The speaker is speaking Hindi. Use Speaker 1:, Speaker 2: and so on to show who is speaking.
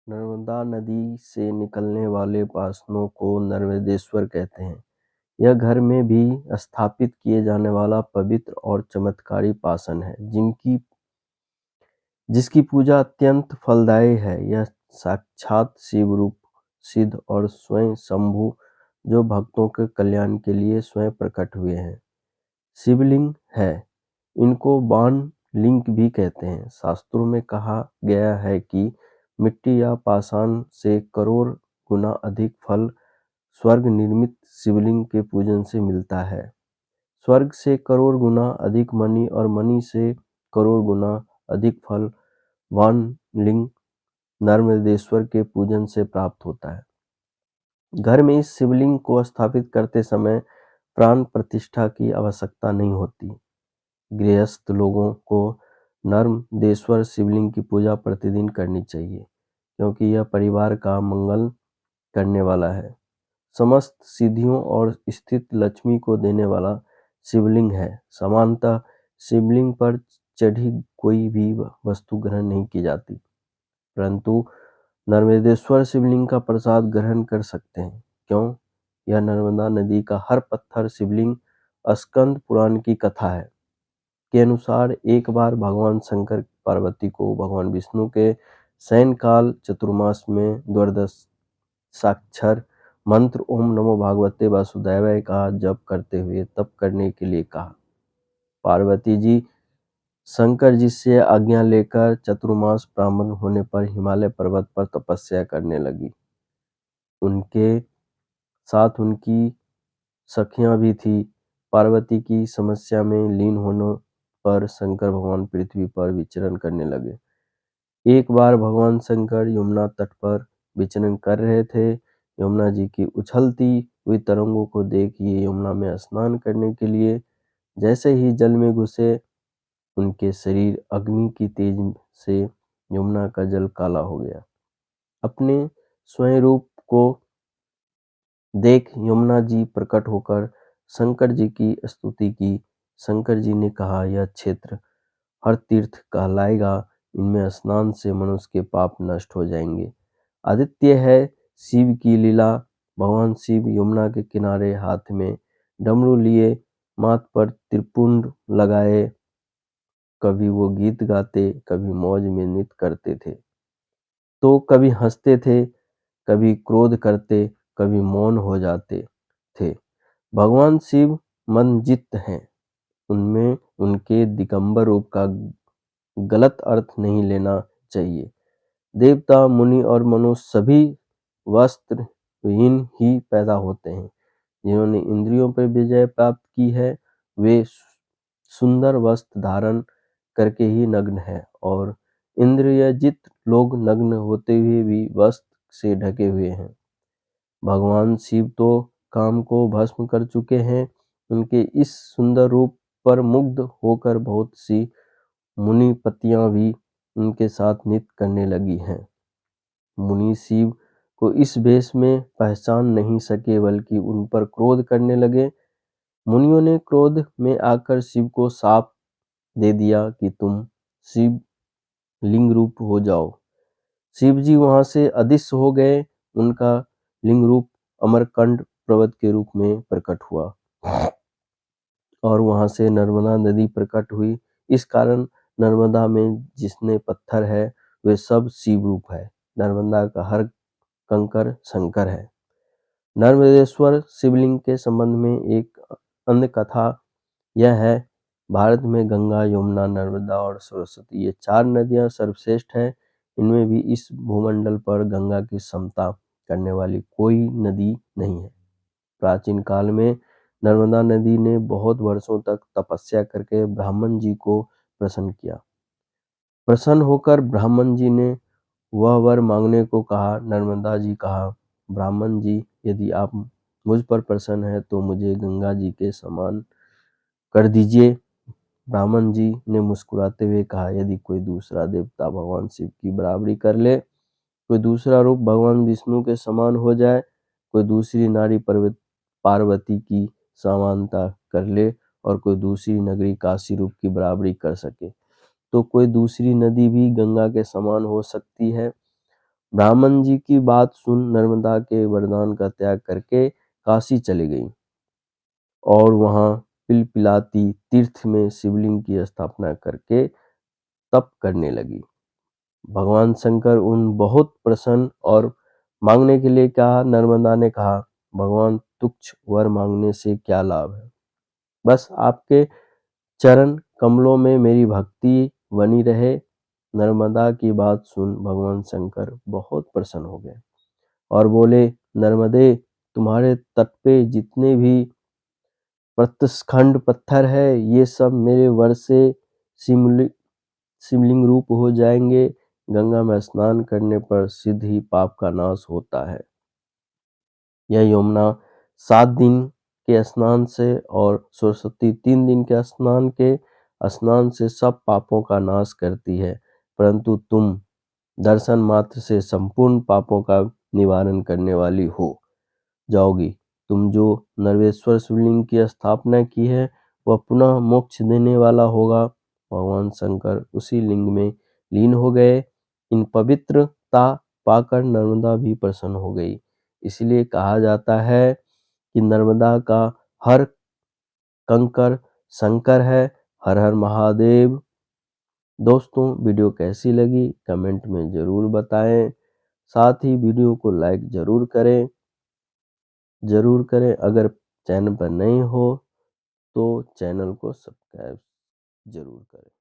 Speaker 1: नर्मदा नदी से निकलने वाले पासनों को नर्मदेश्वर कहते हैं। यह घर में भी स्थापित किए जाने वाला पवित्र और चमत्कारी पासन है, जिसकी पूजा अत्यंत फलदायी है। यह साक्षात शिव रूप सिद्ध और स्वयं शंभु, जो भक्तों के कल्याण के लिए स्वयं प्रकट हुए हैं, शिवलिंग है। इनको बाण लिंग भी कहते हैं। शास्त्रों में कहा गया है कि मिट्टी या पाषाण से करोड़ गुना अधिक फल स्वर्ग निर्मित शिवलिंग के पूजन से मिलता है। स्वर्ग से करोड़ गुना अधिक मणि और मणि से करोड़ गुना अधिक फल वान लिंग नर्मदेश्वर के पूजन से प्राप्त होता है। घर में इस शिवलिंग को स्थापित करते समय प्राण प्रतिष्ठा की आवश्यकता नहीं होती। गृहस्थ लोगों को नर्मदेश्वर शिवलिंग की पूजा प्रतिदिन करनी चाहिए, क्योंकि यह परिवार का मंगल करने वाला है, समस्त सिद्धियों और स्थित लक्ष्मी को देने वाला शिवलिंग है। सामान्यतः शिवलिंग पर चढ़ी कोई भी वस्तु ग्रहण नहीं की जाती, परंतु नर्मदेश्वर शिवलिंग का प्रसाद ग्रहण कर सकते हैं। क्यों? यह नर्मदा नदी का हर पत्थर शिवलिंग स्कंद पुराण की कथा है के अनुसार एक बार भगवान शंकर पार्वती को भगवान विष्णु के शयनकाल चतुर्मास में द्वादश साक्षर मंत्र ओम नमो भगवते वासुदेवाय का जप करते हुए तप करने के लिए कहा। पार्वती जी शंकर जी से आज्ञा लेकर चतुर्मास प्रारंभ होने पर हिमालय पर्वत पर तपस्या करने लगी। उनके साथ उनकी सखियां भी थी। पार्वती की समस्या में लीन होने पर शंकर भगवान पृथ्वी पर विचरण करने लगे। एक बार भगवान शंकर यमुना तट पर विचरण कर रहे थे। यमुना जी की उछलती हुई तरंगों को देख ये यमुना में स्नान करने के लिए जैसे ही जल में घुसे, उनके शरीर अग्नि की तेज से यमुना का जल काला हो गया। अपने स्वयं रूप को देख यमुना जी प्रकट होकर शंकर जी की स्तुति की। शंकर जी ने कहा, यह क्षेत्र हर तीर्थ कहलाएगा, इनमें स्नान से मनुष्य के पाप नष्ट हो जाएंगे। आदित्य है शिव की लीला। भगवान शिव यमुना के किनारे हाथ में डमरू लिए, माथ पर त्रिपुंड लगाए, कभी वो गीत गाते, कभी मौज में नृत्य करते थे, तो कभी हंसते थे, कभी क्रोध करते, कभी मौन हो जाते थे। भगवान शिव मनजित हैं। उनमें उनके दिगंबर रूप का गलत अर्थ नहीं लेना चाहिए। देवता, मुनि और मनुष्य सभी वस्त्रहीन ही पैदा होते हैं। जिन्होंने इंद्रियों पर विजय प्राप्त की है, वे सुंदर वस्त्र धारण करके ही नग्न है, और इंद्रियजित लोग नग्न होते हुए भी वस्त्र से ढके हुए हैं। भगवान शिव तो काम को भस्म कर चुके हैं। उनके इस सुंदर रूप पर मुग्ध होकर बहुत सी मुनि पतियां भी उनके साथ नृत्य करने लगी हैं। मुनि शिव को इस वेश में पहचान नहीं सके, बल्कि उन पर क्रोध करने लगे। मुनियों ने क्रोध में आकर शिव को शाप दे दिया कि तुम शिव लिंग रूप हो जाओ। शिव जी वहां से अदृश्य हो गए। उनका लिंग रूप अमरकंड पर्वत के रूप में प्रकट हुआ और वहां से नर्मदा नदी प्रकट हुई। इस कारण नर्मदा में जितने पत्थर है वे सब शिव रूप है। नर्मदा का हर कंकर शंकर है। नर्मदेश्वर शिवलिंग के संबंध में एक अन्य कथा यह है, भारत में गंगा, यमुना, नर्मदा और सरस्वती, ये 4 नदियां सर्वश्रेष्ठ हैं। इनमें भी इस भूमंडल पर गंगा की समता करने वाली कोई नदी नहीं है। प्राचीन काल में नर्मदा नदी ने बहुत वर्षों तक तपस्या करके ब्राह्मण जी को प्रसन्न किया। प्रसन्न होकर ब्राह्मण जी ने वह वर मांगने को कहा। नर्मदा जी कहा, ब्राह्मण जी, यदि आप मुझ पर प्रसन्न है तो मुझे गंगा जी के समान कर दीजिए। ब्राह्मण जी ने मुस्कुराते हुए कहा, यदि कोई दूसरा देवता भगवान शिव की बराबरी कर ले, कोई दूसरा रूप भगवान विष्णु के समान हो जाए, कोई दूसरी नारी पार्वती की समानता कर ले और कोई दूसरी नगरी काशी रूप की बराबरी कर सके, तो कोई दूसरी नदी भी गंगा के समान हो सकती है। ब्राह्मण जी की बात सुन नर्मदा के वरदान का त्याग करके काशी चली गई और वहां पिलपिलाती तीर्थ में शिवलिंग की स्थापना करके तप करने लगी। भगवान शंकर उन बहुत प्रसन्न और मांगने के लिए कहा। नर्मदा ने कहा, भगवान तुच्छ वर मांगने से क्या लाभ है, बस आपके चरण कमलों में मेरी भक्ति बनी रहे। नर्मदा की बात सुन भगवान शंकर बहुत प्रसन्न हो गए और बोले, नर्मदे, तुम्हारे तट पे जितने भी प्रत्यस्खंड पत्थर है ये सब मेरे वर से शिवलिंग रूप हो जाएंगे। गंगा में स्नान करने पर सिद्ध ही पाप का नाश होता है। यह यमुना 7 दिन के स्नान से और सरस्वती 3 दिन के स्नान से सब पापों का नाश करती है, परंतु तुम दर्शन मात्र से संपूर्ण पापों का निवारण करने वाली हो जाओगी। तुम जो नरवेश्वर शिवलिंग की स्थापना की है वह पुनः मोक्ष देने वाला होगा। भगवान शंकर उसी लिंग में लीन हो गए। इन पवित्रता पाकर नर्मदा भी प्रसन्न हो गई। इसलिए कहा जाता है कि नर्मदा का हर कंकर शंकर है। हर हर महादेव। दोस्तों, वीडियो कैसी लगी कमेंट में ज़रूर बताएं। साथ ही वीडियो को लाइक ज़रूर करें। अगर चैनल पर नए हो तो चैनल को सब्सक्राइब ज़रूर करें।